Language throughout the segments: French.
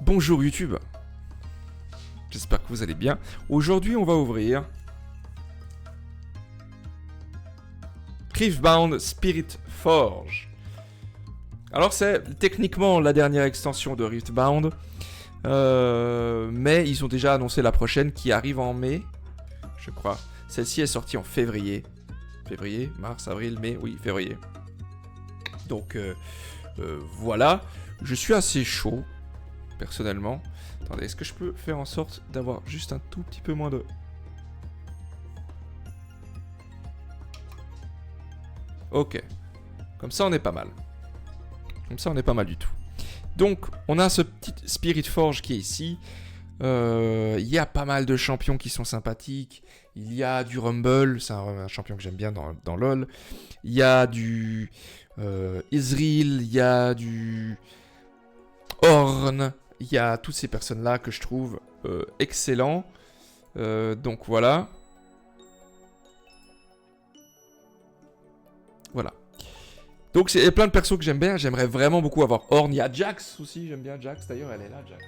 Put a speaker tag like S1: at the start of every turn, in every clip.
S1: Bonjour YouTube. J'espère que vous allez bien. Aujourd'hui, on va ouvrir Riftbound Spirit Forge. Alors, c'est techniquement la dernière extension de Riftbound. Mais ils ont déjà annoncé la prochaine qui arrive en mai, je crois. Celle-ci est sortie en février. Février, mars, avril, mai, oui, février. Donc, voilà. Je suis assez chaud, personnellement. Attendez, est-ce que je peux faire en sorte d'avoir juste un tout petit peu moins de... Ok. Comme ça, on est pas mal. Comme ça, on est pas mal du tout. Donc, on a ce petit Spirit Forge qui est ici. Il y a pas mal de champions qui sont sympathiques. Il y a du Rumble, c'est un champion que j'aime bien dans LoL. Il y a du Ezreal, il y a du Ornn. Il y a toutes ces personnes-là que je trouve excellents. Donc voilà. Voilà. Donc il y a plein de persos que j'aime bien. J'aimerais vraiment beaucoup avoir Ornn. Il y a Jax aussi, j'aime bien Jax. D'ailleurs, elle est là, Jax.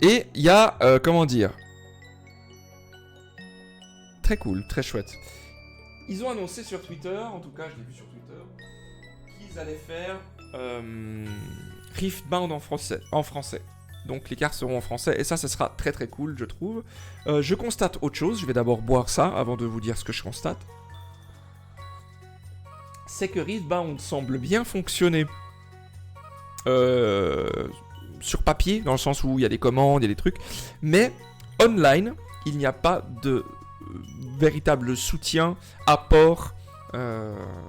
S1: Et il y a, comment dire, très cool, très chouette. Ils ont annoncé sur Twitter, en tout cas je l'ai vu sur Twitter, qu'ils allaient faire Riftbound en français. Donc les cartes seront en français et ça sera très très cool, je trouve. Je constate autre chose, je vais d'abord boire ça avant de vous dire ce que je constate. C'est que Riftbound semble bien fonctionner sur papier, dans le sens où il y a des commandes, il y a des trucs, mais online, il n'y a pas de véritable soutien, apport,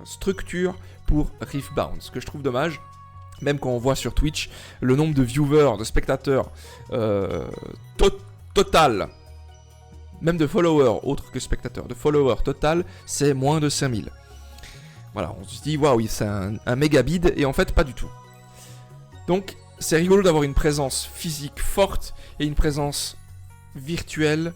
S1: structure pour Riftbound, ce que je trouve dommage. Même quand on voit sur Twitch le nombre de viewers, de spectateurs total, même de followers, autres que spectateurs, de followers total, c'est moins de 5000. Voilà, on se dit, waouh, c'est un méga bid, et en fait, pas du tout. Donc, c'est rigolo d'avoir une présence physique forte et une présence virtuelle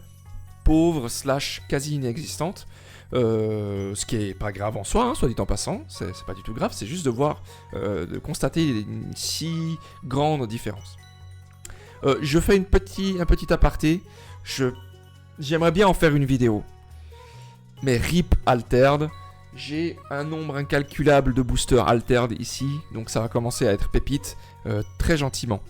S1: pauvre / quasi inexistante. Ce qui est pas grave en soi, hein, soit dit en passant, c'est pas du tout grave, c'est juste de voir, de constater une si grande différence. Je fais un petit aparté, j'aimerais bien en faire une vidéo, mais RIP Altered, j'ai un nombre incalculable de boosters Altered ici, donc ça va commencer à être pépite, très gentiment.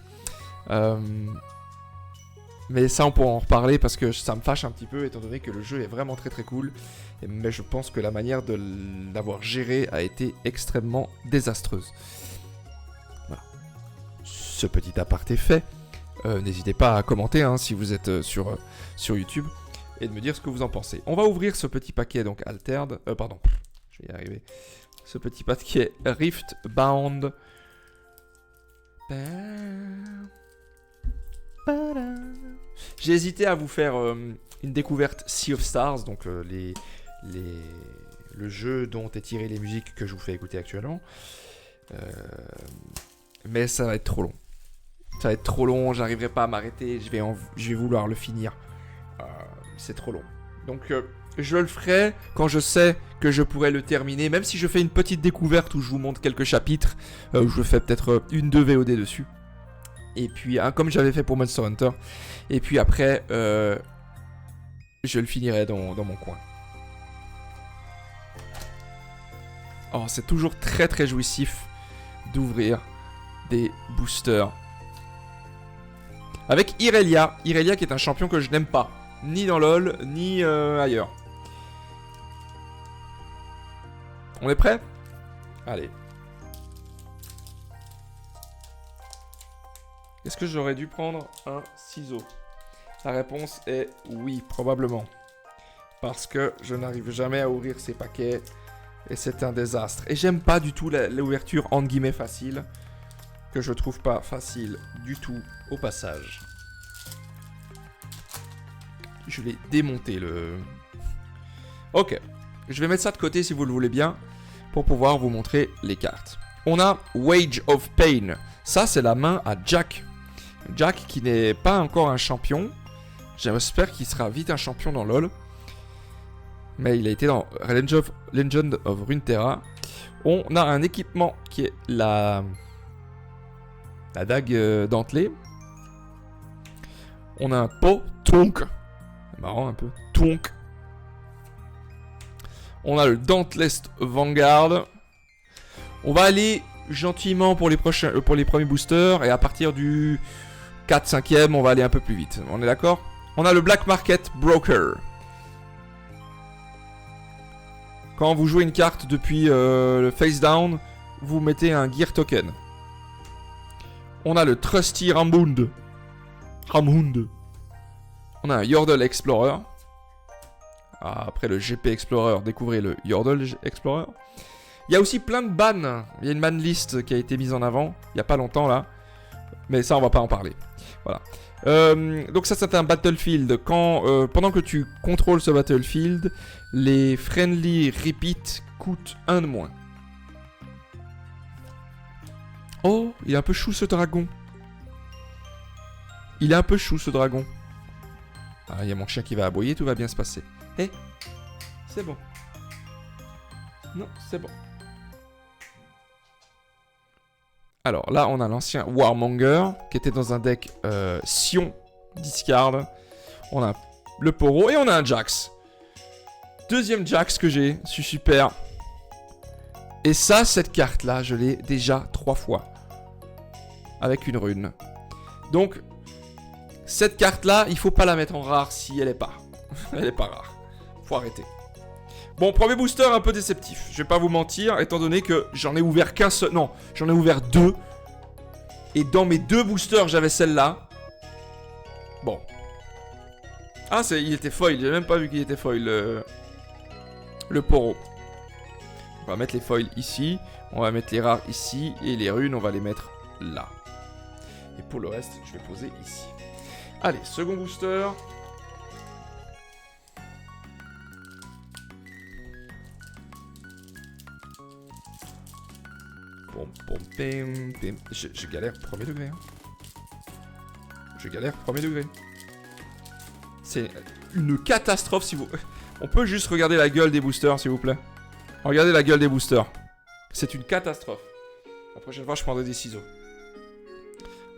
S1: Mais ça, on pourra en reparler parce que ça me fâche un petit peu, étant donné que le jeu est vraiment très très cool. Mais je pense que la manière de l'avoir géré a été extrêmement désastreuse. Voilà. Ce petit aparté fait. N'hésitez pas à commenter hein, si vous êtes sur YouTube et de me dire ce que vous en pensez. On va ouvrir ce petit paquet donc Altered. Pardon, je vais y arriver. Ce petit paquet Riftbound. J'ai hésité à vous faire une découverte Sea of Stars, donc le jeu dont est tiré les musiques que je vous fais écouter actuellement. Mais ça va être trop long. Ça va être trop long, j'arriverai pas à m'arrêter, je vais vouloir le finir. C'est trop long. Donc je le ferai quand je sais que je pourrai le terminer, même si je fais une petite découverte où je vous montre quelques chapitres, où je fais peut-être 1-2 VOD dessus. Et puis, comme j'avais fait pour Monster Hunter. Et puis après, je le finirai dans mon coin. Oh, c'est toujours très très jouissif d'ouvrir des boosters. Avec Irelia. Irelia qui est un champion que je n'aime pas. Ni dans LoL, ni ailleurs. On est prêt ? Allez. Est-ce que j'aurais dû prendre un ciseau ? La réponse est oui, probablement. Parce que je n'arrive jamais à ouvrir ces paquets et c'est un désastre. Et j'aime pas du tout l'ouverture entre guillemets facile, que je trouve pas facile du tout au passage. Je vais démonter le... Ok, je vais mettre ça de côté si vous le voulez bien, pour pouvoir vous montrer les cartes. On a Wage of Pain. Ça, c'est la main à Jack. Jack qui n'est pas encore un champion. J'espère qu'il sera vite un champion dans LoL. Mais il a été dans Legend of Runeterra. On a un équipement qui est la dague dentelée. On a un pot, tonk. C'est marrant un peu. Tonk. On a le Dauntless Vanguard. On va aller gentiment pour les premiers boosters. Et à partir du 4-5e, on va aller un peu plus vite. On est d'accord? On a le Black Market Broker. Quand vous jouez une carte depuis le face down, vous mettez un gear token. On a le Trusty Ramhund. On a un Yordle Explorer. Après le GP Explorer, découvrez le Yordle Explorer. Il y a aussi plein de bans. Il y a une ban list qui a été mise en avant il n'y a pas longtemps là. Mais ça, on va pas en parler. Voilà. Donc ça, c'est un battlefield. Pendant que tu contrôles ce battlefield, les friendly repeat coûtent 1 de moins. Oh, il est un peu chou ce dragon. Il est un peu chou ce dragon. Ah, il y a mon chien qui va aboyer, tout va bien se passer. Eh, c'est bon. Non, c'est bon. Alors là, on a l'ancien Warmonger qui était dans un deck Sion discard. On a le Poro et on a un Jax. Deuxième Jax que j'ai, c'est super. Et ça, cette carte-là, je l'ai déjà 3 fois. Avec une rune. Donc, cette carte-là, il faut pas la mettre en rare si elle est pas. Elle est pas rare. Faut arrêter. Bon, premier booster un peu déceptif. Je vais pas vous mentir, étant donné que j'en ai ouvert qu'un seul. Non, j'en ai ouvert 2. Et dans mes 2 boosters, j'avais celle-là. Bon. Ah, il était foil. J'ai même pas vu qu'il était foil. Le Poro. On va mettre les foils ici. On va mettre les rares ici. Et les runes, on va les mettre là. Et pour le reste, je vais poser ici. Allez, second booster. Je galère premier degré. Hein. Je galère premier degré. C'est une catastrophe si vous... On peut juste regarder la gueule des boosters s'il vous plaît. Regardez la gueule des boosters. C'est une catastrophe. La prochaine fois je prendrai des ciseaux.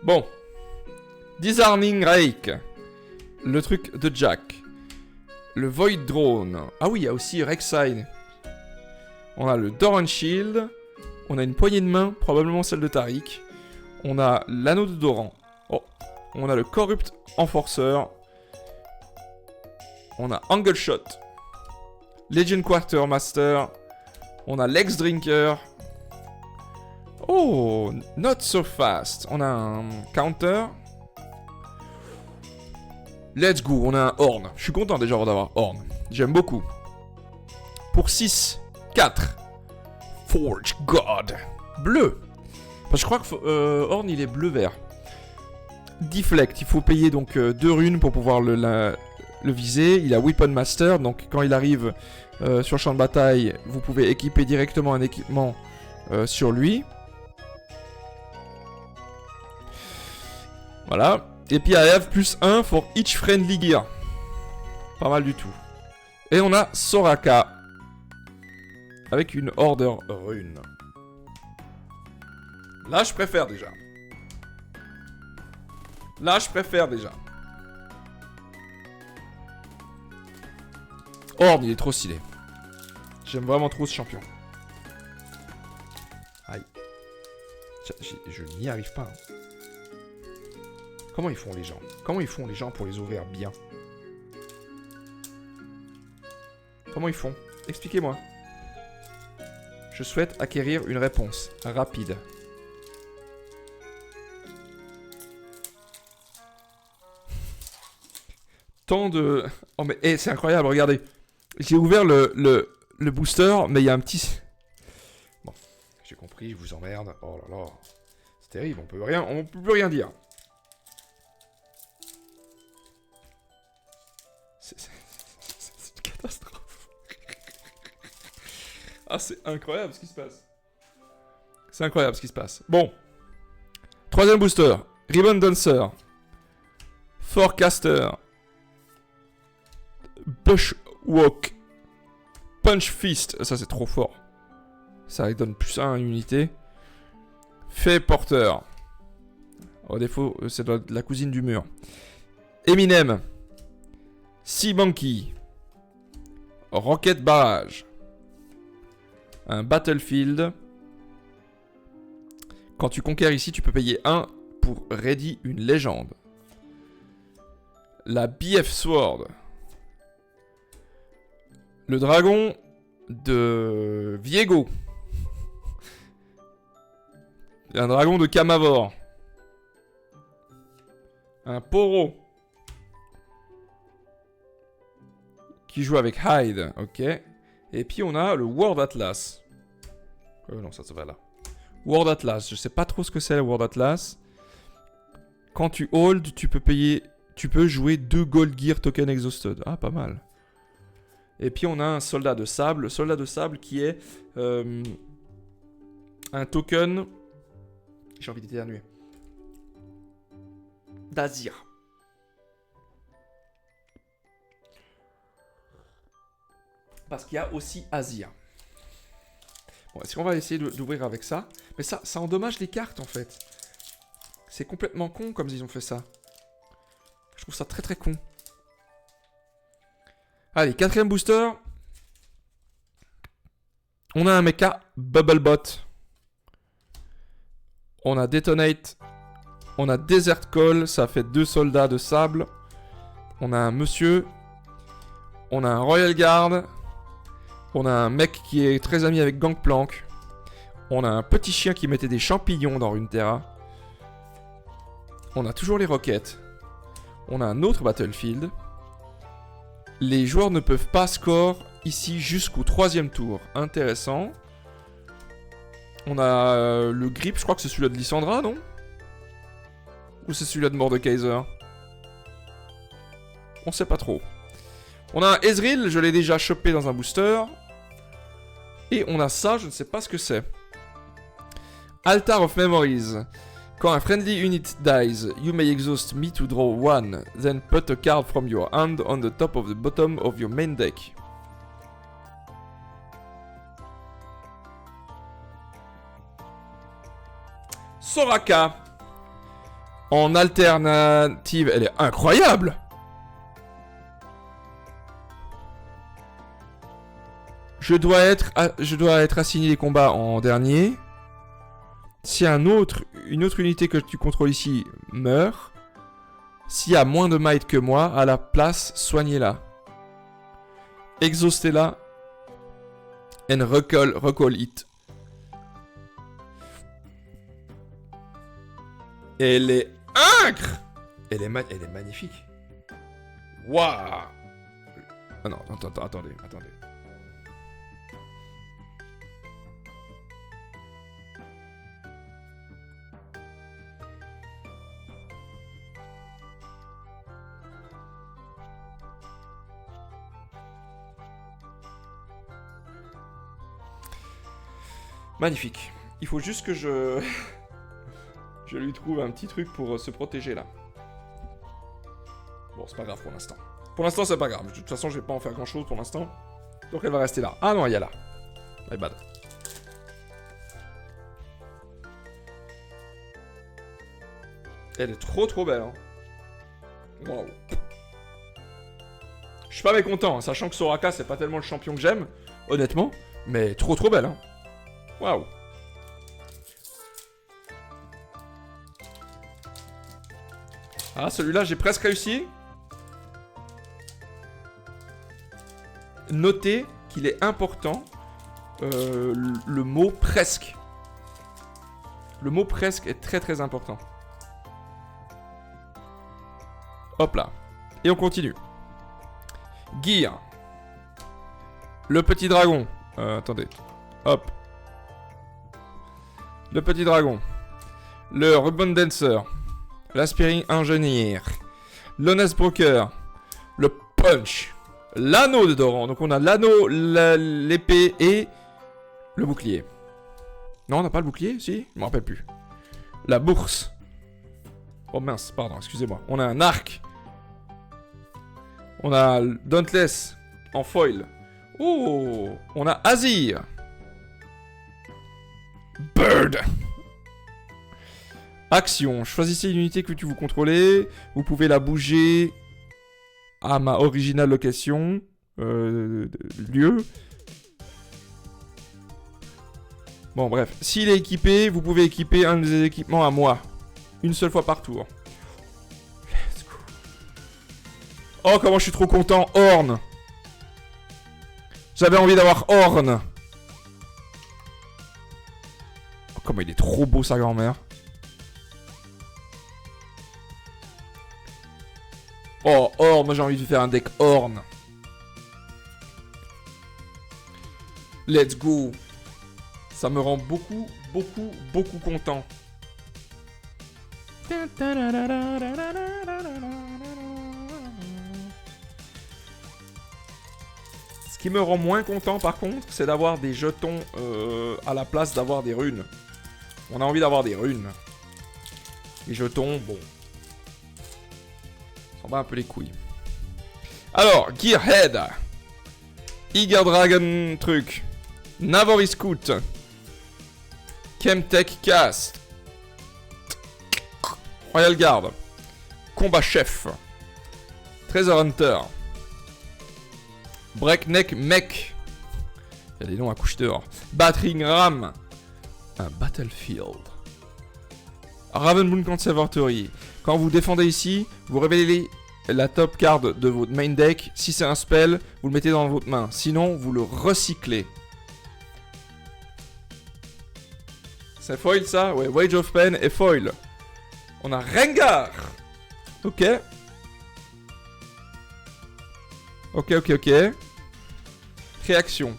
S1: Bon. Disarming Rake. Le truc de Jack. Le Void Drone. Ah oui, il y a aussi Rek'Sai. On a le Doran Shield. On a une poignée de main, probablement celle de Tariq. On a l'anneau de Doran. Oh. On a le Corrupt Enforcer. On a Angle Shot. Legend Quartermaster. On a Lex Drinker. Oh, not so fast. On a un Counter. Let's go, on a un Horn. Je suis content déjà d'avoir Horn. J'aime beaucoup. Pour 6, 4. Forge God. Bleu. Enfin, je crois que Horn, il est bleu-vert. Deflect, il faut payer donc 2 runes pour pouvoir le viser. Il a Weapon Master, donc quand il arrive sur le champ de bataille, vous pouvez équiper directement un équipement sur lui. Voilà. Et puis I have +1 for each friendly gear. Pas mal du tout. Et on a Soraka. Avec une Order Rune. Là, je préfère déjà. Là, je préfère déjà. Horn, il est trop stylé. J'aime vraiment trop ce champion. Aïe. Je n'y arrive pas. Hein. Comment ils font les gens? Comment ils font les gens pour les ouvrir bien? Comment ils font? Expliquez-moi. Je souhaite acquérir une réponse rapide. Tant de... Oh mais hey, c'est incroyable, regardez. J'ai ouvert le booster, mais il y a un petit... Bon, j'ai compris, je vous emmerde. Oh là là. C'est terrible, on peut plus rien dire. C'est une catastrophe. Ah, c'est incroyable ce qui se passe. C'est incroyable ce qui se passe. Bon. Troisième booster. Ribbon Dancer. Forecaster. Bushwalk. Punch Fist. Ça, c'est trop fort. Ça donne plus 1 à une unité. Fée porteur. Au défaut, c'est la cousine du mur. Eminem. Sibanki. Rocket barrage. Un battlefield. Quand tu conquiers ici, tu peux payer 1 pour ready une légende. La BF Sword. Le dragon de Viego. Un dragon de Camavor. Un Poro. Qui joue avec Hyde, ok. Et puis on a le World Atlas. Non, ça va là. World Atlas, je sais pas trop ce que c'est le World Atlas. Quand tu hold, tu peux payer... Tu peux jouer 2 Gold Gear Token Exhausted. Ah, pas mal. Et puis on a un soldat de sable. Le soldat de sable qui est... un token... J'ai envie d'éternuer. D'Azir. Parce qu'il y a aussi Azir. Bon, est-ce qu'on va essayer d'ouvrir avec ça? Mais ça endommage les cartes, en fait. C'est complètement con comme ils ont fait ça. Je trouve ça très très con. Allez, 4ème booster. On a un mecha Bubblebot. On a Detonate. On a Desert Call. Ça fait 2 soldats de sable. On a un monsieur. On a un Royal Guard. On a un mec qui est très ami avec Gangplank. On a un petit chien qui mettait des champignons dans Runeterra. On a toujours les roquettes. On a un autre Battlefield. Les joueurs ne peuvent pas score ici jusqu'au 3ème tour. Intéressant. On a le grip, je crois que c'est celui-là de Lysandra, non? Ou c'est celui-là de Mordekaiser? On sait pas trop. On a un Ezreal, je l'ai déjà chopé dans un booster. Et on a ça, je ne sais pas ce que c'est. Altar of Memories. Quand un friendly unit dies, you may exhaust me to draw 1. Then put a card from your hand on the top of the bottom of your main deck. Soraka. En alternative, elle est incroyable. Je dois être assigné les combats en dernier. Si une autre unité que tu contrôles ici meurt, s'il y a moins de might que moi, à la place, soignez-la. Exhaustez-la. And recall it. Elle est incre. Elle est magnifique. Waouh. Ah non, attendez. Magnifique. Il faut juste que je lui trouve un petit truc pour se protéger là. Bon, c'est pas grave pour l'instant. Pour l'instant, c'est pas grave. De toute façon, je vais pas en faire grand chose pour l'instant. Donc elle va rester là. Ah non, il y a là. My bad. Elle est trop belle. Hein. Waouh. Je suis pas mécontent, hein, sachant que Soraka, c'est pas tellement le champion que j'aime, honnêtement. Mais trop belle. Hein. Waouh. Ah, celui-là, j'ai presque réussi. Notez qu'il est important le mot presque. Le mot presque est très important. Hop là. Et on continue. Gear. Le petit dragon. Attendez. Hop. Le petit dragon. Le Ribbon Dancer. L'Aspiring Ingénieur. L'Honest Broker. Le Punch. L'anneau de Doran. Donc on a l'anneau, l'épée et le bouclier. Non, on n'a pas le bouclier, si? Je me rappelle plus. La bourse. Oh mince, pardon, excusez-moi. On a un arc. On a Dauntless en foil. Oh, on a Azir. Bird. Action. Choisissez une unité que vous contrôlez. Vous pouvez la bouger à ma original location. Lieu. Bon, bref. S'il est équipé, vous pouvez équiper un des équipements à moi. Une seule fois par tour. Let's go. Oh, comment je suis trop content. Horn. J'avais envie d'avoir Horn. Oh, comment il est trop beau, sa grand-mère. Oh, Horn. Moi, j'ai envie de faire un deck Horn. Let's go. Ça me rend beaucoup, beaucoup, beaucoup content. Ce qui me rend moins content, par contre, c'est d'avoir des jetons à la place d'avoir des runes. On a envie d'avoir des runes. Les jetons, bon. Ça s'en bat un peu les couilles. Alors, Gearhead. Eager Dragon truc. Navori Scout. Chemtech Cast. Royal Guard. Combat Chef. Treasure Hunter. Breakneck Mech. Il y a des noms à coucher dehors. Battering Ram. Un Battlefield. Ravenmoon Conservatory. Quand vous défendez ici, vous révélez la top card de votre main deck. Si c'est un spell, vous le mettez dans votre main. Sinon, vous le recyclez. C'est foil ça? Ouais, Wage of Pain et foil. On a Rengar. Ok. Ok. Réaction.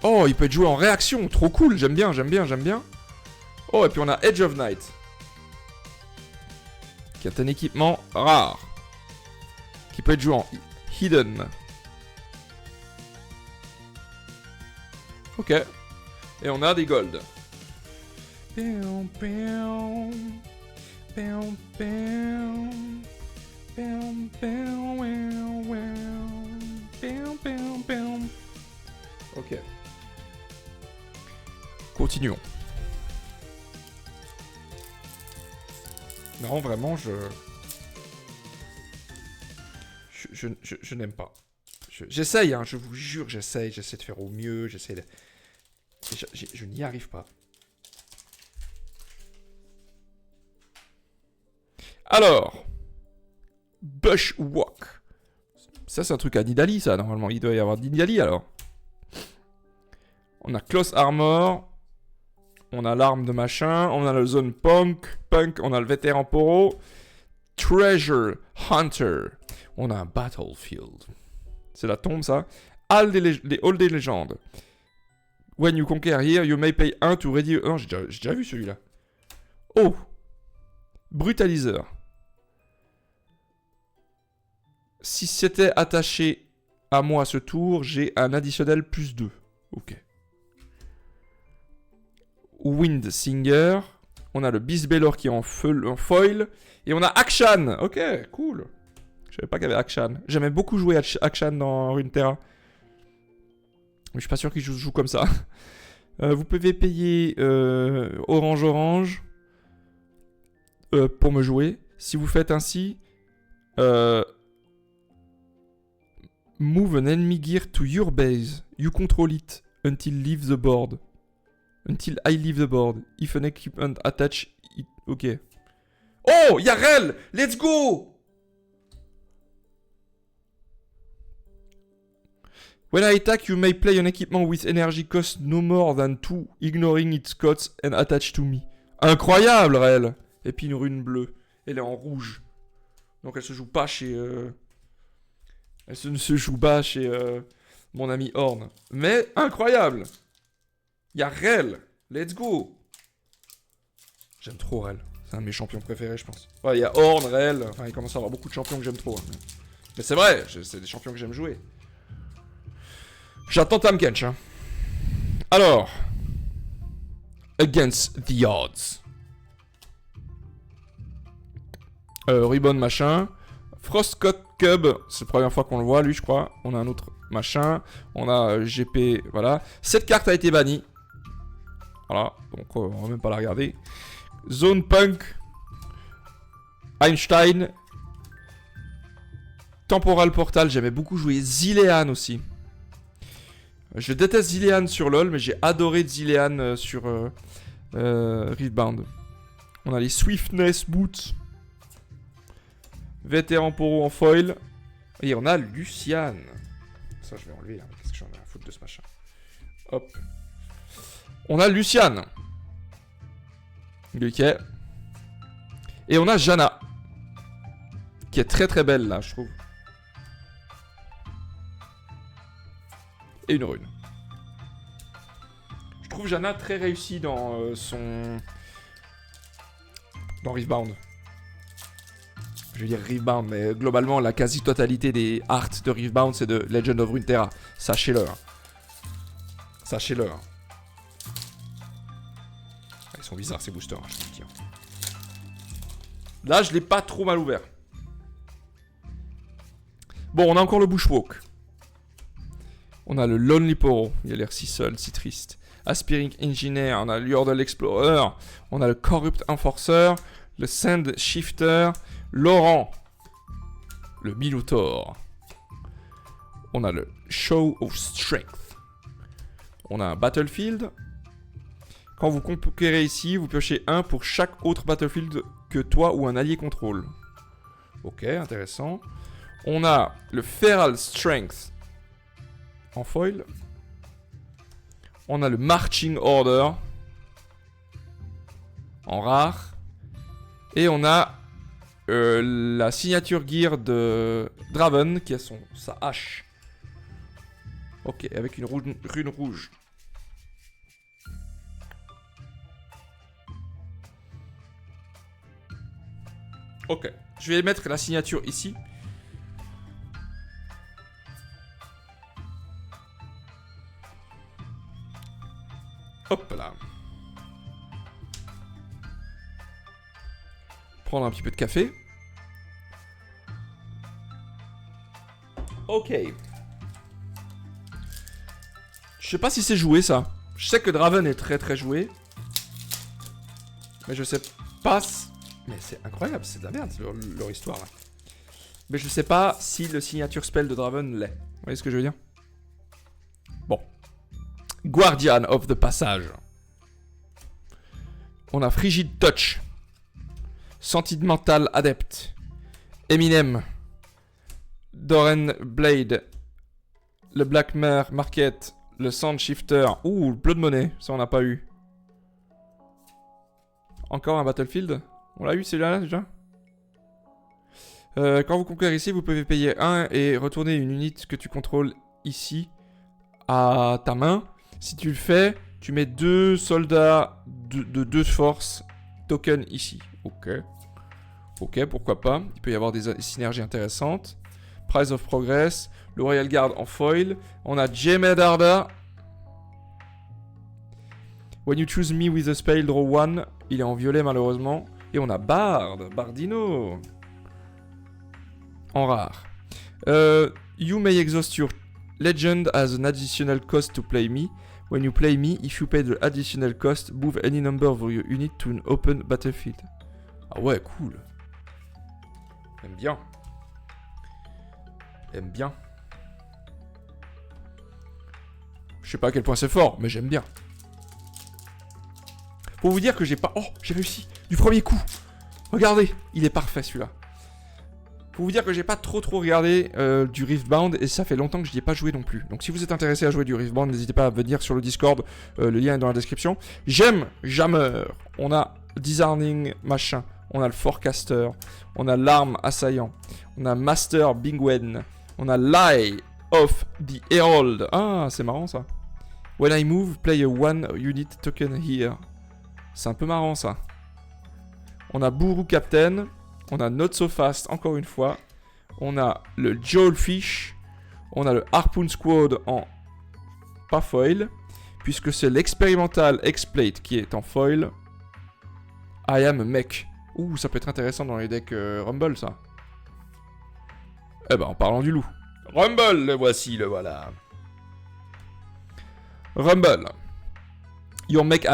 S1: Oh, il peut être joué en réaction. Trop cool. J'aime bien. Oh, et puis on a Edge of Night. Qui est un équipement rare. Qui peut être joué en Hidden. Ok. Et on a des golds. Ok. Continuons. Non, vraiment, je n'aime pas. J'essaye, hein, je vous jure, j'essaie de faire au mieux, j'essaie de... Je n'y arrive pas. Alors, Bushwalk. Ça, c'est un truc à Nidalee, ça, normalement. Il doit y avoir Nidalee, alors. On a Close Armor. On a l'arme de machin. On a le zone punk. On a le vétéran poro. Treasure Hunter. On a un Battlefield. C'est la tombe, ça. Hall des légendes. When you conquer here, you may pay 1 to ready... Non, j'ai déjà vu celui-là. Oh. Brutaliseur. Si c'était attaché à moi ce tour, j'ai un additionnel plus 2. Ok. Wind Singer. On a le Beast Baylor qui est en foil. Et on a Akshan. Ok, cool. Je savais pas qu'il y avait Akshan. J'aimais beaucoup jouer Akshan dans Runeterra. Mais je suis pas sûr qu'il joue comme ça. Vous pouvez payer orange pour me jouer. Si vous faites ainsi, move an enemy gear to your base. You control it until leave the board. Until I leave the board. If an equipment attach it. Ok. Oh, Yarel, let's go. When I attack, you may play an equipment with energy cost no more than 2, ignoring its costs and attach to me. Incroyable, Rel. Et puis une rune bleue. Elle est en rouge. Donc elle se joue pas chez... Elle ne se joue pas chez mon ami Horn. Mais incroyable. Il y a Rel. Let's go. J'aime trop Rel. C'est un de mes champions préférés, je pense. Ouais, il y a Horn, Rel. Enfin, il commence à avoir beaucoup de champions que j'aime trop. Hein. Mais c'est vrai, c'est des champions que j'aime jouer. J'attends Tahm Kench. Hein. Alors. Against the odds. Ribbon machin. Frostcut Cub. C'est la première fois qu'on le voit, lui, je crois. On a un autre machin. On a GP. Voilà. Cette carte a été bannie. Voilà, donc on va même pas la regarder. Zone Punk. Einstein. Temporal Portal, j'aimais beaucoup jouer. Zilean aussi. Je déteste Zilean sur LoL, mais j'ai adoré Zilean sur Riftbound. On a les Swiftness Boots. Vétéran Poro en foil. Et on a Lucian. Ça, je vais enlever. Hein. Qu'est-ce que j'en ai à foutre de ce machin? Hop. On a Lucian. Ok. Et on a Janna. Qui est très très belle là, je trouve. Et une rune. Je trouve Janna très réussie dans dans Riftbound. Je veux dire Riftbound, mais globalement, la quasi-totalité des arts de Riftbound, c'est de Legend of Runeterra. Sachez-le. Sachez-le. Ils sont bizarres, ces boosters, je peux le dire. Là, je l'ai pas trop mal ouvert. Bon, on a encore le Bushwalk. On a le Lonely Poro. Il a l'air si seul, si triste. Aspiring Engineer. On a le Yordle Explorer. On a le Corrupt Enforcer. Le Sand Shifter. Laurent. Le Minotaur. On a le Show of Strength. On a un Battlefield. Quand vous conquérez ici, vous piochez un pour chaque autre Battlefield que toi ou un allié contrôle. Ok, intéressant. On a le Feral Strength en foil. On a le Marching Order en rare. Et on a la signature gear de Draven qui a sa hache. Ok, avec une rune rouge. Ok, je vais mettre la signature ici. Hop là. Prendre un petit peu de café. Ok. Je sais pas si c'est joué ça. Je sais que Draven est très très joué. Mais je sais pas... Mais c'est incroyable, c'est de la merde leur histoire là. Mais je sais pas si le signature spell de Draven l'est. Vous voyez ce que je veux dire? Bon. Guardian of the Passage. On a Frigid Touch. Sentimental Adept. Eminem. Doran Blade. Le Black Mare Market. Le Sand Shifter. Ouh, le Blood Money. Ça, on n'a pas eu. Encore un Battlefield. On l'a eu celui-là déjà. Quand vous conquérez ici, vous pouvez payer 1 et retourner une unité que tu contrôles ici à ta main. Si tu le fais, tu mets 2 soldats de 2 forces token ici. Ok. Ok, pourquoi pas. Il peut y avoir des synergies intéressantes. Price of Progress. Le Royal Guard en foil. On a Jemedarda. When you choose me with a spell, draw 1. Il est en violet malheureusement. Et on a Bard. Bardino. En rare. You may exhaust your legend as an additional cost to play me. When you play me, if you pay the additional cost, move any number of your unit to an open battlefield. Ah ouais, cool. J'aime bien. J'aime bien. Je sais pas à quel point c'est fort, mais j'aime bien. Pour vous dire que j'ai pas... Oh, j'ai réussi. Du premier coup. Regardez, il est parfait celui-là. Pour vous dire que j'ai pas trop regardé du Riftbound et ça fait longtemps que je n'y ai pas joué non plus. Donc si vous êtes intéressé à jouer du Riftbound, n'hésitez pas à venir sur le Discord, le lien est dans la description. J'aime Jammer, on a Disarming machin, on a le Forecaster, on a l'arme assaillant, on a Master Bingwen, on a Lie of the Herald. Ah, c'est marrant ça. When I move, play a 1 unit token here. C'est un peu marrant ça. On a Buru Captain. On a Not So Fast, encore une fois. On a le Jawfish. On a le Harpoon Squad en pas foil. Puisque c'est l'expérimental X-Plate qui est en foil. I am a mech. Ouh, ça peut être intéressant dans les decks Rumble, ça. Eh ben, en parlant du loup. Rumble, le voici, le voilà. Rumble. Your mech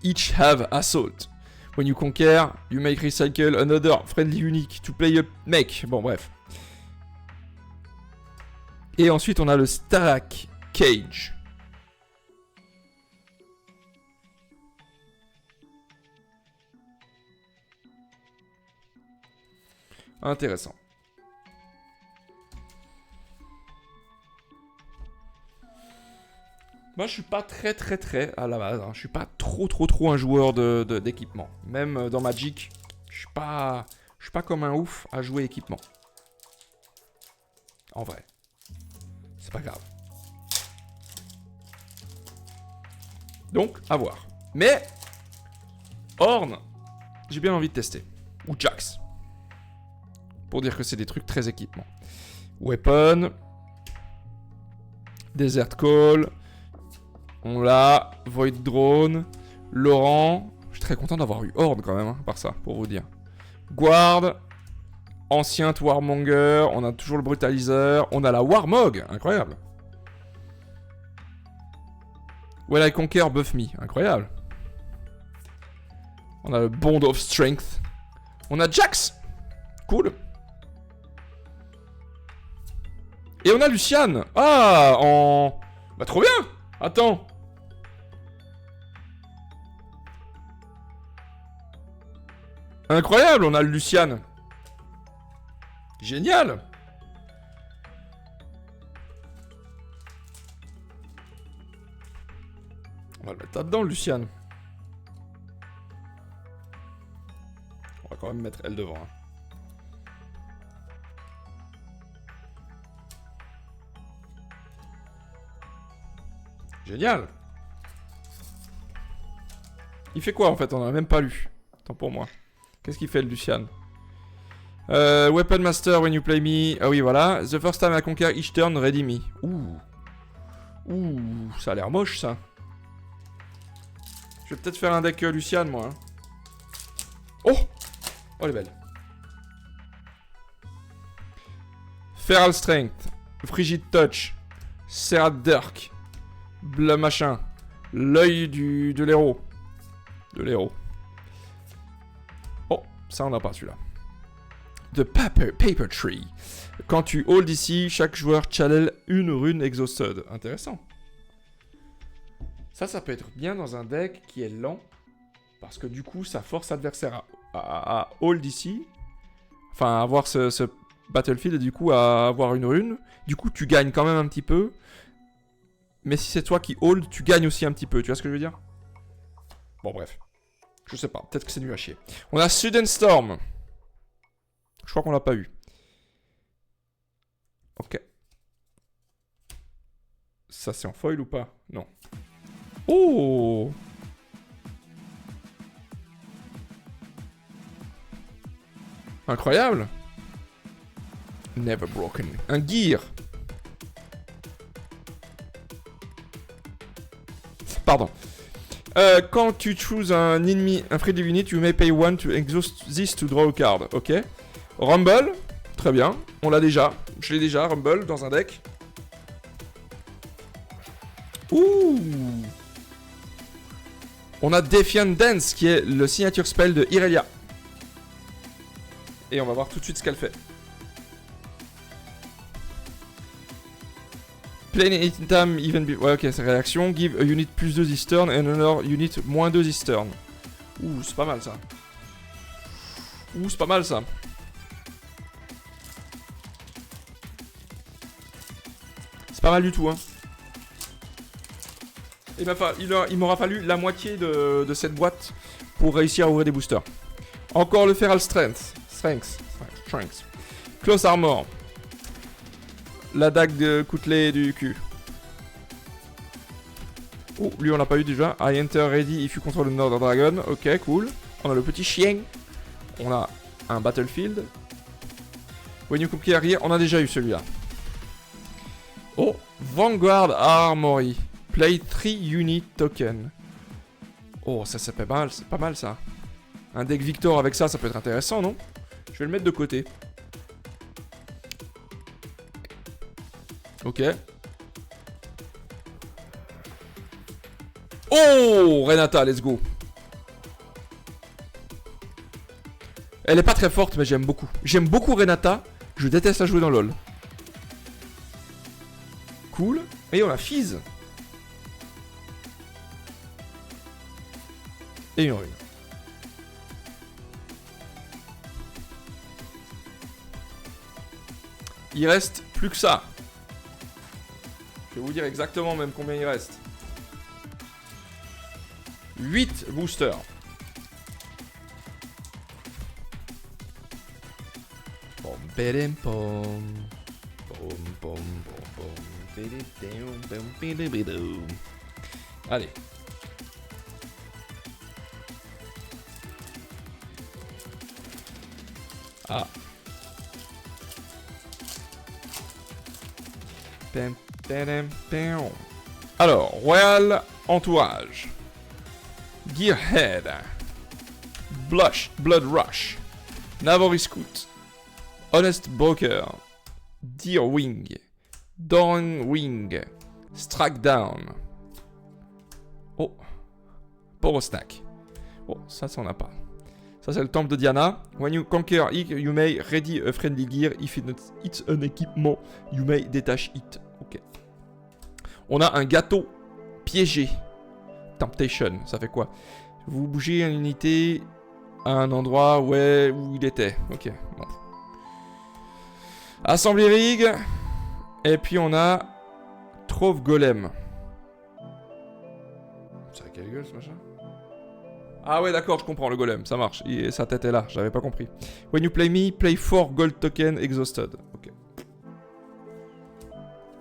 S1: each have assault. When you conquer, you may recycle another friendly unique to play a mech. Bon, bref. Et ensuite, on a le Starak Cage. Intéressant. Moi, je suis pas très à la base. Hein. Je suis pas trop un joueur d'équipement. Même dans Magic, je suis pas comme un ouf à jouer équipement. En vrai. C'est pas grave. Donc, à voir. Mais, Ornn, j'ai bien envie de tester. Ou Jax. Pour dire que c'est des trucs très équipement. Weapon. Desert Call. On l'a. Void Drone. Laurent. Je suis très content d'avoir eu Ornn quand même, hein, par ça, pour vous dire. Guard. Ancien Warmonger. On a toujours le Brutaliseur. On a la Warmog. Incroyable. When I Conquer, Buff Me. Incroyable. On a le Bond of Strength. On a Jax. Cool. Et on a Lucian. Ah, en... Bah, trop bien. Attends. Incroyable, on a le Lucian. Génial. On va le mettre là-dedans, Lucian. On va quand même mettre elle devant. Hein. Génial. Il fait quoi en fait? On en a même pas lu. Tant pour moi. Qu'est-ce qu'il fait le Lucian? Weapon Master when you play me. Ah oui, voilà. The first time I conquer each turn, ready me. Ouh. Ouh, ça a l'air moche ça. Je vais peut-être faire un deck Lucian moi. Hein. Oh! Oh, elle est belle. Feral Strength. Frigid Touch. Serrat Dirk. Le machin. L'œil de l'héros. De l'héros. Oh, ça on n'a pas celui-là. The Paper Tree. Quand tu hold ici, chaque joueur channel une rune exhausted. Intéressant. Ça peut être bien dans un deck qui est lent. Parce que du coup, ça force l'adversaire à hold ici. Enfin, à avoir ce battlefield et du coup à avoir une rune. Du coup, tu gagnes quand même un petit peu. Mais si c'est toi qui hold, tu gagnes aussi un petit peu. Tu vois ce que je veux dire? Bon, bref. Je sais pas. Peut-être que c'est nul à chier. On a Sudden Storm. Je crois qu'on l'a pas eu. Ok. Ça, c'est en foil ou pas? Non. Oh! Incroyable. Never broken. Un gear. Pardon. Quand tu chooses un ennemi, un friendly unit, you may pay 1 to exhaust this to draw a card. Ok. Rumble. Très bien. On l'a déjà. Je l'ai déjà, Rumble, dans un deck. Ouh. On a Defiant Dance, qui est le signature spell de Irelia. Et on va voir tout de suite ce qu'elle fait. Play anytime, even be... Ouais, ok, c'est réaction. Give a unit plus 2 this turn and another unit moins 2 this turn. Ouh, c'est pas mal ça. Ouh, c'est pas mal ça. C'est pas mal du tout, hein. Il m'aura fallu la moitié de cette boîte pour réussir à ouvrir des boosters. Encore le Feral Strength. Strength. Close Armor. La dague de coutelet du cul. Oh, lui on l'a pas eu déjà. I enter ready if you control another dragon. Ok, cool. On a le petit chien. On a un battlefield. When you conquer here, on a déjà eu celui-là. Oh, Vanguard Armory. Play 3 unit token. Oh, ça c'est pas mal, c'est pas mal ça. Un deck Victor avec ça, ça peut être intéressant, non? Je vais le mettre de côté. Ok. Oh! Oh, Renata, let's go. Elle est pas très forte, mais j'aime beaucoup. J'aime beaucoup Renata. Je déteste la jouer dans LoL. Cool. Et on a Fizz. Et une rune. Il reste plus que ça. Je vais vous dire exactement même combien il reste. 8 boosters. Allez. Ah. Alors, Royal Entourage. Gearhead. Blood Rush. Navori Scout. Honest Broker. Deerwing. Dawnwing. Strike Down. Oh. Porosnack. Oh, ça on n'a pas. Ça c'est le temple de Diana. When you conquer it, you may ready a friendly gear. If it's an équipement, you may detach it. Ok. On a un gâteau piégé. Temptation, ça fait quoi? Vous bougez une unité à un endroit où il était. Ok, bon. Assembly Rig. Et puis on a Trove Golem. Ça a quelle gueule ce machin? Ah ouais d'accord, je comprends le golem, ça marche. Et sa tête est là, j'avais pas compris. When you play me, play 4 gold token exhausted. Ok.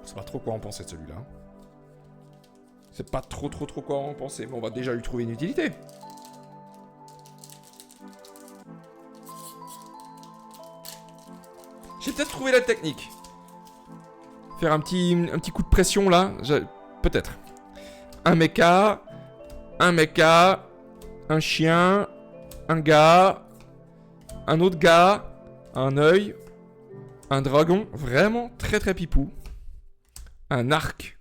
S1: Je sais pas trop quoi en penser de celui-là. C'est pas trop quoi en penser, mais on va déjà lui trouver une utilité. J'ai peut-être trouvé la technique. Faire un petit coup de pression là, peut-être. Un mecha, un chien, un gars, un autre gars, un œil, un dragon, vraiment très pipou, un arc,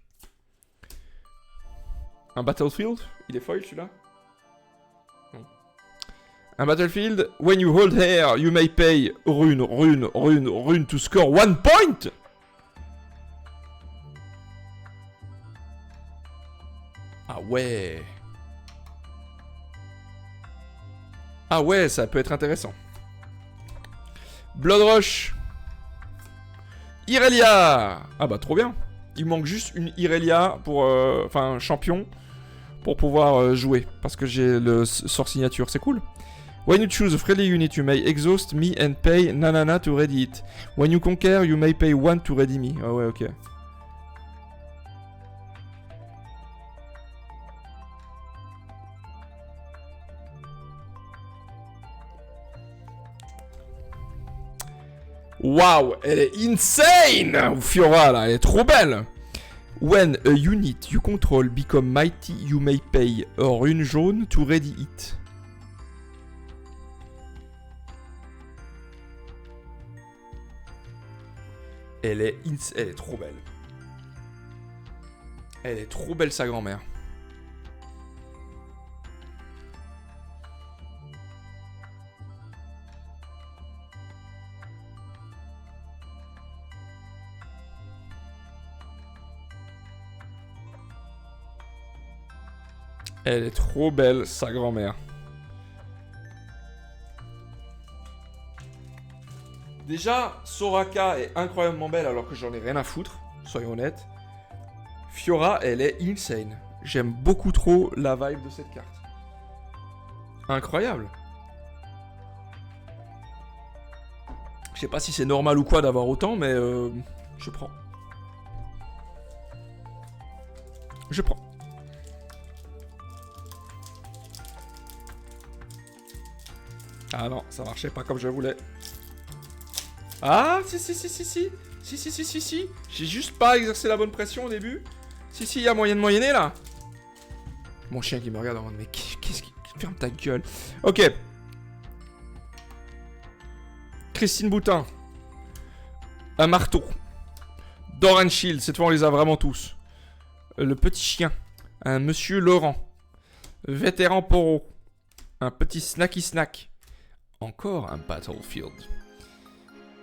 S1: un battlefield, il est foil celui-là? Non. Un battlefield, when you hold here, you may pay rune to score 1 point. Ah ouais. Ah ouais, ça peut être intéressant. Blood Rush. Irelia. Ah bah trop bien. Il manque juste une Irelia pour... Enfin, champion. Pour pouvoir jouer. Parce que j'ai le sort signature, c'est cool. When you choose a friendly unit, you may exhaust me and pay nanana to ready it. When you conquer, you may pay 1 to ready me. Ah ouais, ok. Waouh, elle est insane! Fiora là, elle est trop belle! When a unit you control become mighty, you may pay a rune jaune to ready it. Elle est trop belle. Elle est trop belle sa grand-mère. Elle est trop belle, sa grand-mère. Déjà, Soraka est incroyablement belle alors que j'en ai rien à foutre, soyons honnêtes. Fiora, elle est insane. J'aime beaucoup trop la vibe de cette carte. Incroyable. Je sais pas si c'est normal ou quoi d'avoir autant, mais je prends. Je prends. Ah non, ça marchait pas comme je voulais. Ah, si. J'ai juste pas exercé la bonne pression au début. Si, y a moyen de moyenner là. Mon chien qui me regarde en mode, mais qu'est-ce qui... Ferme ta gueule. Ok. Christine Boutin. Un marteau. Doran Shield, cette fois on les a vraiment tous. Le petit chien. Un monsieur Laurent. Vétéran Poro. Un petit snacky snack. Encore un Battlefield.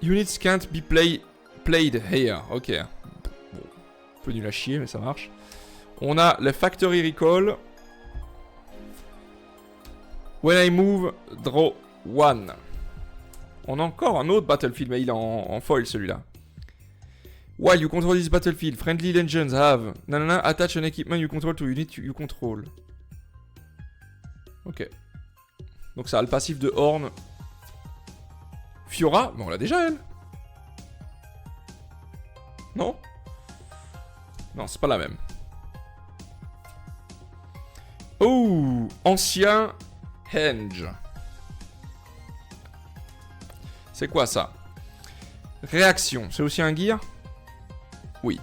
S1: Units can't be played here. Ok. Bon. Un peu nul à chier, mais ça marche. On a le Factory Recall. When I move, draw one. On a encore un autre Battlefield, mais il est en foil celui-là. While you control this battlefield, friendly legions have... Nanana, attach an equipment you control to unit you control. Ok. Donc ça a le passif de Horn. Fiora, mais on l'a déjà elle. Non? Non, c'est pas la même. Oh, ancien Henge. C'est quoi ça? Réaction, c'est aussi un gear? Oui.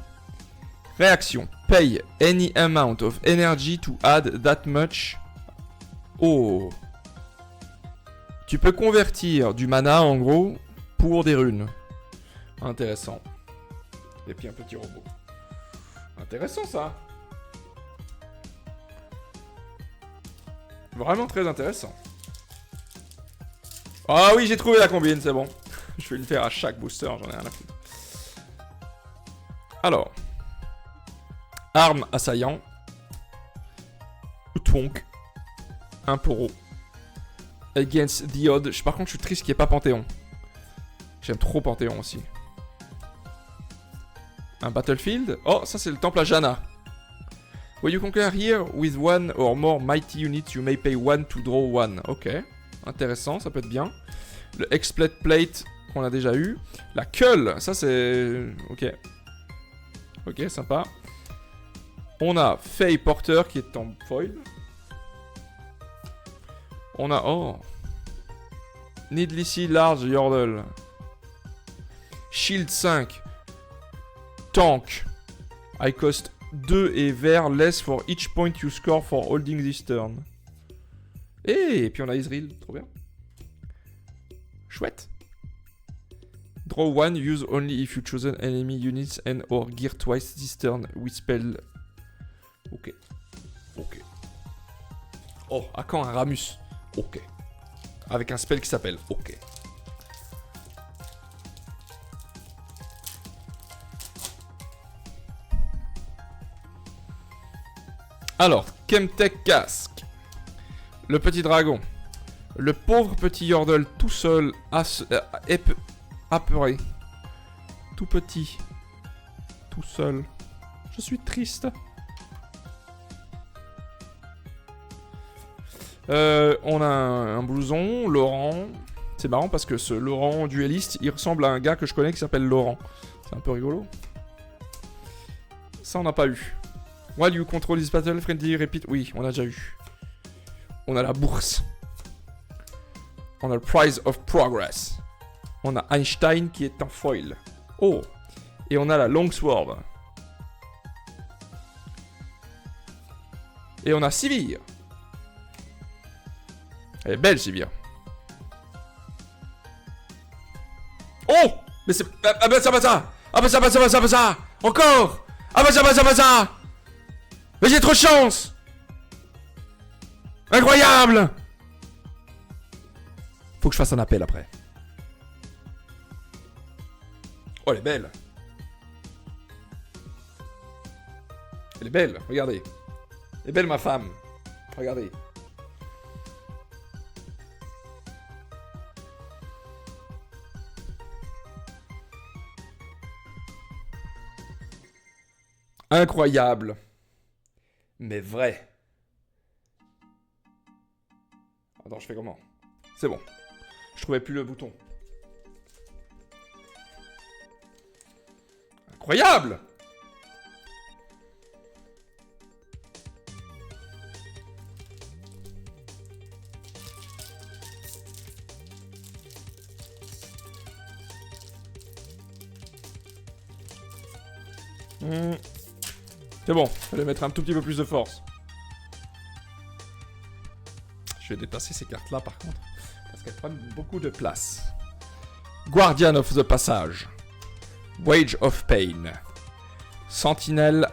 S1: Réaction. Pay any amount of energy to add that much. Oh. Tu peux convertir du mana en gros pour des runes. Intéressant. Et puis un petit robot. Intéressant ça. Vraiment très intéressant. Ah oui, j'ai trouvé la combine, c'est bon. Je vais le faire à chaque booster, j'en ai rien à foutre. Alors. Arme assaillant. Twonk. Un Poro. Against the odd. Par contre, je suis triste qu'il n'y ait pas Panthéon. J'aime trop Panthéon aussi. Un Battlefield. Oh, ça c'est le temple à Janna. When you conquer here with one or more mighty units, you may pay one to draw one. Ok. Intéressant, ça peut être bien. Le Explet Plate qu'on a déjà eu. La Cull, ça c'est... Ok. Ok, sympa. On a Faye Porter qui est en foil. On a... Oh. Needlessly Large Yordle. Shield 5. Tank. I cost 2 et vert less for each point you score for holding this turn. Et puis on a Israel, trop bien. Chouette. Draw one, use only if you chosen enemy units and or gear twice this turn with spell. Ok. Ok. Oh, à quand un Ramus? Ok. Avec un spell qui s'appelle Ok. Alors, Chemtech Casque. Le petit dragon. Le pauvre petit Yordle tout seul, apeuré. Tout petit. Tout seul. Je suis triste. On a un blouson, Laurent. C'est marrant parce que ce Laurent dueliste, il ressemble à un gars que je connais qui s'appelle Laurent. C'est un peu rigolo. Ça, on n'a pas eu. While you control this battle, friendly repeat. Oui, on a déjà eu. On a la bourse. On a le Prize of Progress. On a Einstein qui est en foil. Oh. Et on a la Longsword. Et on a Sivir. Elle est belle, Sivir. Oh. Mais c'est... Ah bah ça va ça. Ah bah ça va ça va ça va ça. Encore. Ah bah ça va ça va ça. Mais j'ai trop de chance. Incroyable. Faut que je fasse un appel après. Oh, elle est belle. Elle est belle, regardez. Elle est belle, ma femme. Regardez. Incroyable. Mais vrai. Attends, je fais comment? C'est bon. Je trouvais plus le bouton. Incroyable! C'est bon, je vais mettre un tout petit peu plus de force. Je vais déplacer ces cartes-là par contre, parce qu'elles prennent beaucoup de place. Guardian of the Passage. Wage of Pain. Sentinelle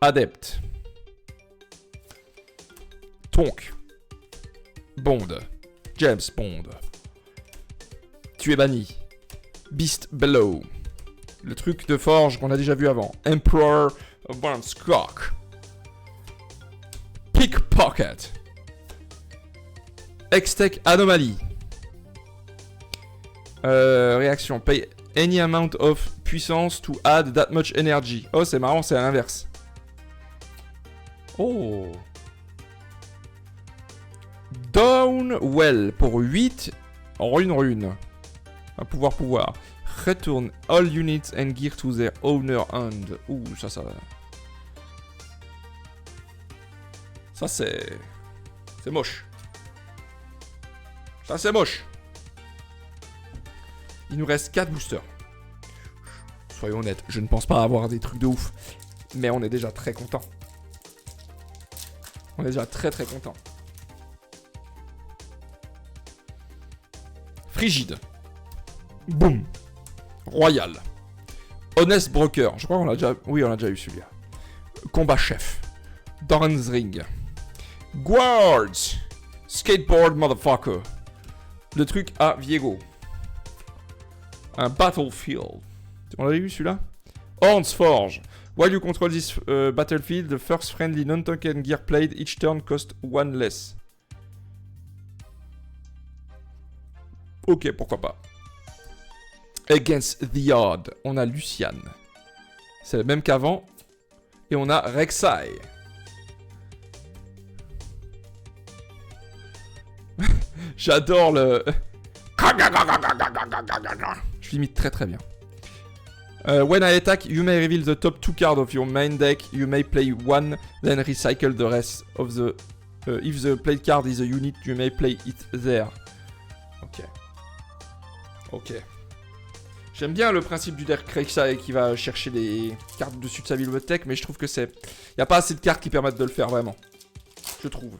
S1: Adept. Donc, Bond. James Bond. Tu es banni. Beast Below. Le truc de forge qu'on a déjà vu avant. Emperor Von Skok. Pickpocket. Hextech Anomaly. Réaction. Pay any amount of puissance to add that much energy. Oh, c'est marrant, c'est à l'inverse. Oh. Downwell pour 8. Rune. Un pouvoir. Return all units and gear to their owner hand. Ouh, ça. Ça, c'est moche. Ça, c'est moche. Il nous reste 4 boosters. Soyons honnêtes, je ne pense pas avoir des trucs de ouf. Mais on est déjà très content. On est déjà très content. Frigide. Boum. Royal. Honest Broker. Je crois qu'on l'a déjà... Oui, on a déjà eu celui-là. Combat Chef. Doran's Ring. Guards. Skateboard Motherfucker. Le truc à Viego. Un Battlefield. On l'avait vu celui-là? Horns Forge. While you control this battlefield, the first friendly non-token gear played each turn cost 1 less. Ok, pourquoi pas. Against the Odd, on a Lucian. C'est le même qu'avant. Et on a Rek'Sai. J'adore le... Je l'imite très bien. When I attack, you may reveal the top 2 cards of your main deck. You may play one, then recycle the rest of the... if the played card is a unit, you may play it there. Ok. J'aime bien le principe du deck Rek'Sai qui va chercher les cartes dessus de sa bibliothèque, mais je trouve que c'est... Il n'y a pas assez de cartes qui permettent de le faire, vraiment. Je trouve.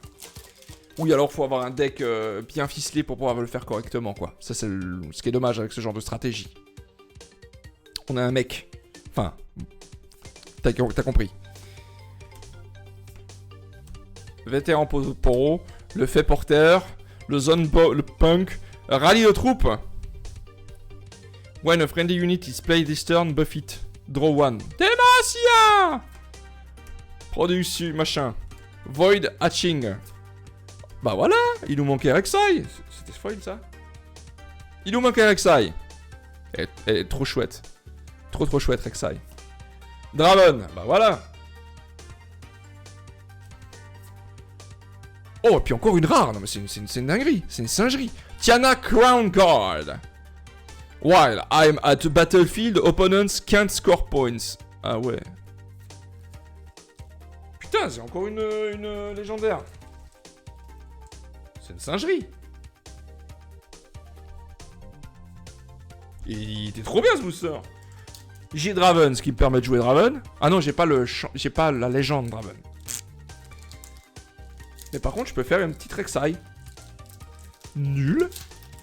S1: Oui, alors faut avoir un deck bien ficelé pour pouvoir le faire correctement, quoi. Ça, c'est ce qui est dommage avec ce genre de stratégie. On a un mec. Enfin... T'as compris. Vétéran Poro, le fait porteur, le le punk, rallye de troupes. When a friendly unit is played this turn, buff it. Draw 1. Demacia! Production, machin. Void Hatching. Bah voilà, il nous manquait Rek'Sai. C'était foil ça. Il nous manquait Rek'Sai. Elle est trop chouette. Trop chouette Rek'Sai. Draven, bah voilà. Oh, et puis encore une rare. Non mais c'est une dinguerie. C'est une singerie. Tiana Crown Guard. While I'm at the battlefield, opponents can't score points. Ah ouais. Putain, c'est encore une légendaire. C'est une singerie. Il était trop bien ce booster. J'ai Draven, ce qui me permet de jouer Draven. Ah non, j'ai pas la légende Draven. Mais par contre, je peux faire une petite Rek'Sai. Nul.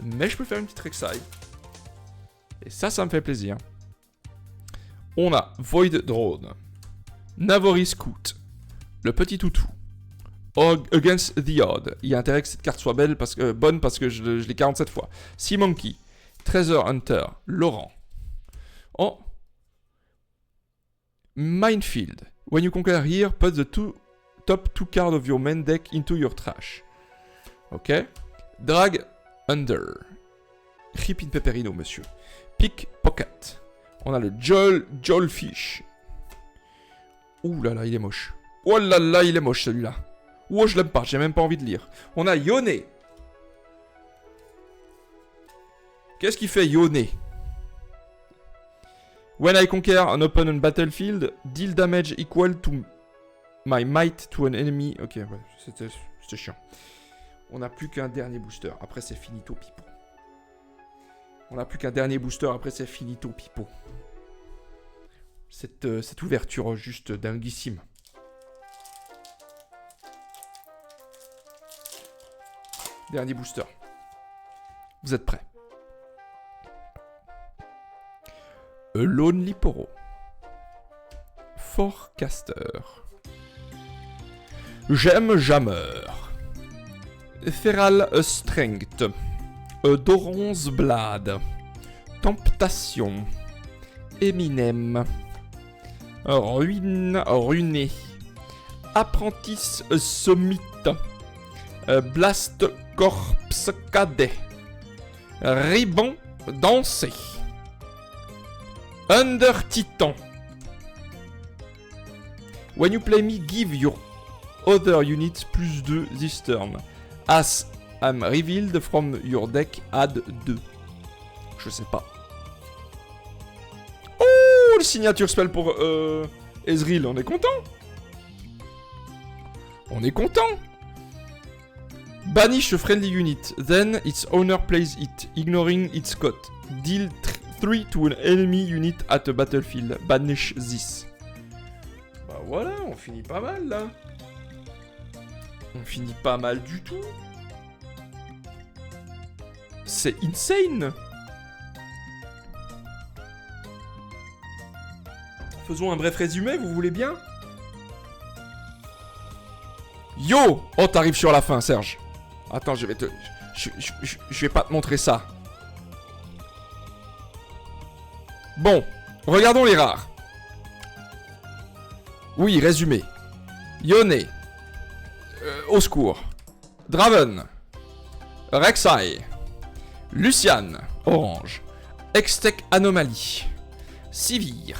S1: Mais je peux faire une petite Rek'Sai. Et ça me fait plaisir. On a Void Drone. Navori Scout. Le petit toutou. Against the Odd. Il y a intérêt que cette carte soit bonne parce que je l'ai 47 fois. Sea Monkey. Treasure Hunter. Laurent. Oh. Minefield. When you conquer here, put the top 2 cards of your main deck into your trash. Ok. Drag Under. Rip in Pepperino, monsieur. Pickpocket. On a le Jolfish. Ouh là là, il est moche. Oh là là, il est moche celui-là. Oh, je l'aime pas, j'ai même pas envie de lire. On a Yone. Qu'est-ce qu'il fait Yone? When I conquer an opponent battlefield, deal damage equal to my might to an enemy. Ok, ouais, c'était chiant. On n'a plus qu'un dernier booster. Après, c'est finito pipo. On n'a plus qu'un dernier booster. Après, c'est finito pipo. Cette ouverture juste dinguissime. Dernier booster. Vous êtes prêts? A Lonely Poro. Forecaster. J'aime Jammer. Feral Strength. Doron's Blade. Temptation. Eminem. Runé. Apprentice Summit. Blast Corps Cadet. Ribbon Dansé. Under Titan. When you play me, give your other units plus 2 this turn. As I'm revealed from your deck, add 2. Je sais pas. Oh, le signature spell pour Ezreal, on est content. On est content. Banish a friendly unit, then its owner plays it, ignoring its cost. Deal 3 to an enemy unit at a battlefield. Banish this. Bah voilà, on finit pas mal là. On finit pas mal du tout. C'est insane. Faisons un bref résumé, vous voulez bien? Yo! Oh, t'arrives sur la fin, Serge. Attends, je vais te... Je vais pas te montrer ça. Bon, regardons les rares. Oui, résumé. Yone. Au secours. Draven. Rek'Sai. Lucian. Orange. Hextech Anomaly. Sivir.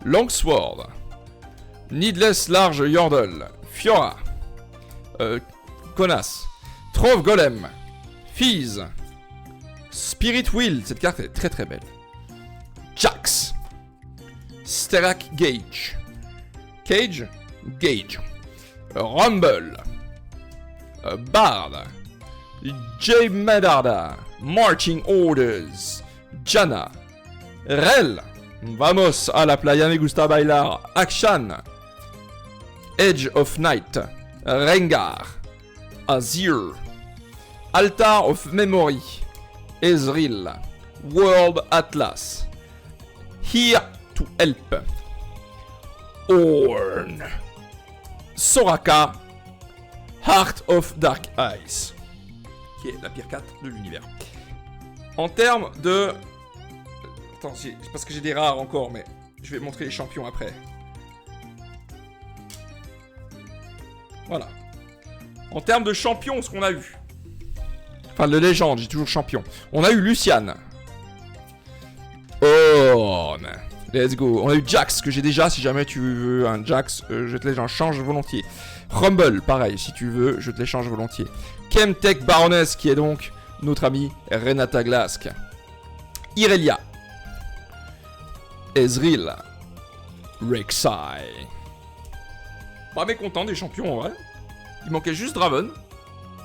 S1: Longsword. Needless Large Yordle. Fiora. Konas. Trove Golem. Fizz. Spirit Wheel. Cette carte est très très belle. Jax. Sterak Gage. Cage. Gage. Rumble. Bard. J. Medarda. Marching Orders. Janna. Rel. Vamos a la playa me gusta bailar. Akshan. Edge of Night. Rengar. Azir. Altar of Memory. Ezreal. World Atlas. Here to help. Ornn. Soraka. Heart of Dark Eyes. Qui est la pire carte de l'univers. En termes de... Attends, c'est parce que j'ai des rares encore, mais je vais montrer les champions après. Voilà. En termes de champions, ce qu'on a eu. Enfin, de légende, j'ai toujours champion. On a eu Lucian. Oh, let's go. On a eu Jax, que j'ai déjà. Si jamais tu veux un Jax, je te l'échange volontiers. Rumble, pareil. Si tu veux, je te l'échange volontiers. Chemtech Baroness, qui est donc notre amie Renata Glask. Irelia. Ezreal. Rek'Sai. Pas mécontent des champions en vrai. Il manquait juste Draven.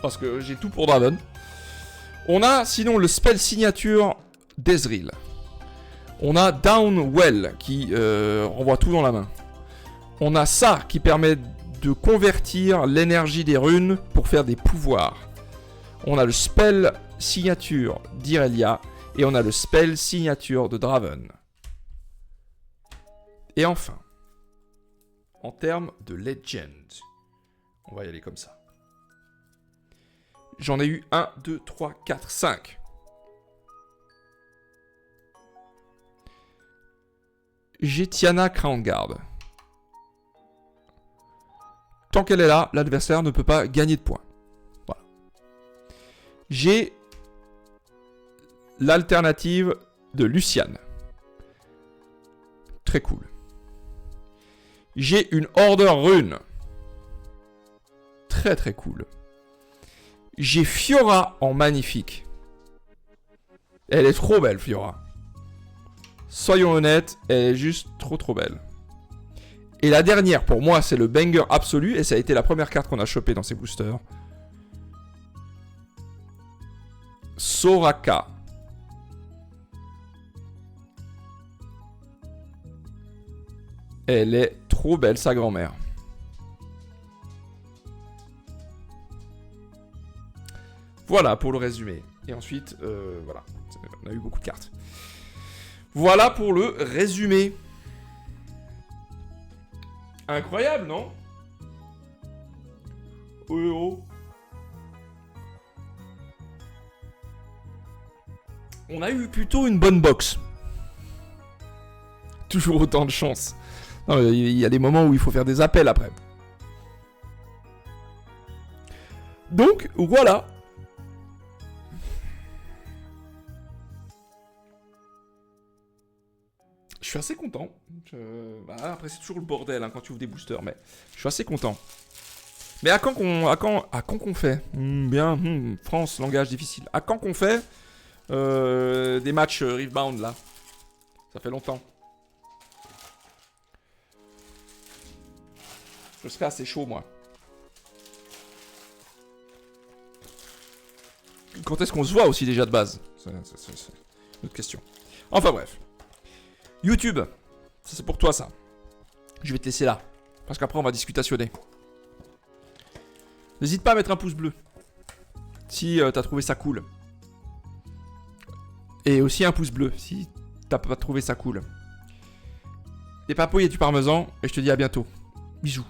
S1: Parce que j'ai tout pour Draven. On a sinon le spell signature d'Ezreal. On a Downwell qui renvoie tout dans la main. On a ça qui permet de convertir l'énergie des runes pour faire des pouvoirs. On a le spell signature d'Irelia. Et on a le spell signature de Draven. Et enfin, en termes de Legend, on va y aller comme ça. J'en ai eu 1, 2, 3, 4, 5. J'ai Tiana Crownguard. Tant qu'elle est là, l'adversaire ne peut pas gagner de points. Voilà. J'ai l'alternative de Lucian. Très cool. J'ai une Order Rune. Très très cool. J'ai Fiora en magnifique. Elle est trop belle, Fiora. Soyons honnêtes, elle est juste trop trop belle. Et la dernière, pour moi, c'est le banger absolu. Et ça a été la première carte qu'on a chopée dans ces boosters. Soraka. Elle est trop belle, sa grand-mère. Voilà pour le résumé. Et ensuite, voilà. On a eu beaucoup de cartes. Voilà pour le résumé. Incroyable, non? Oh, oh. On a eu plutôt une bonne box. Toujours autant de chance. Non, il y a des moments où il faut faire des appels après. Donc, voilà. Je suis assez content. Après, c'est toujours le bordel hein, quand tu ouvres des boosters, mais je suis assez content. Mais à quand qu'on fait France, langage difficile. À quand qu'on fait des matchs Riftbound, là? Ça fait longtemps. Je serais assez chaud, moi. Quand est-ce qu'on se voit aussi déjà de base? C'est une autre question. Enfin bref. YouTube. Ça c'est pour toi ça. Je vais te laisser là. Parce qu'après on va discutationner. N'hésite pas à mettre un pouce bleu. Si t'as trouvé ça cool. Et aussi un pouce bleu si t'as pas trouvé ça cool. Des papouilles et du parmesan. Et je te dis à bientôt. Bisous.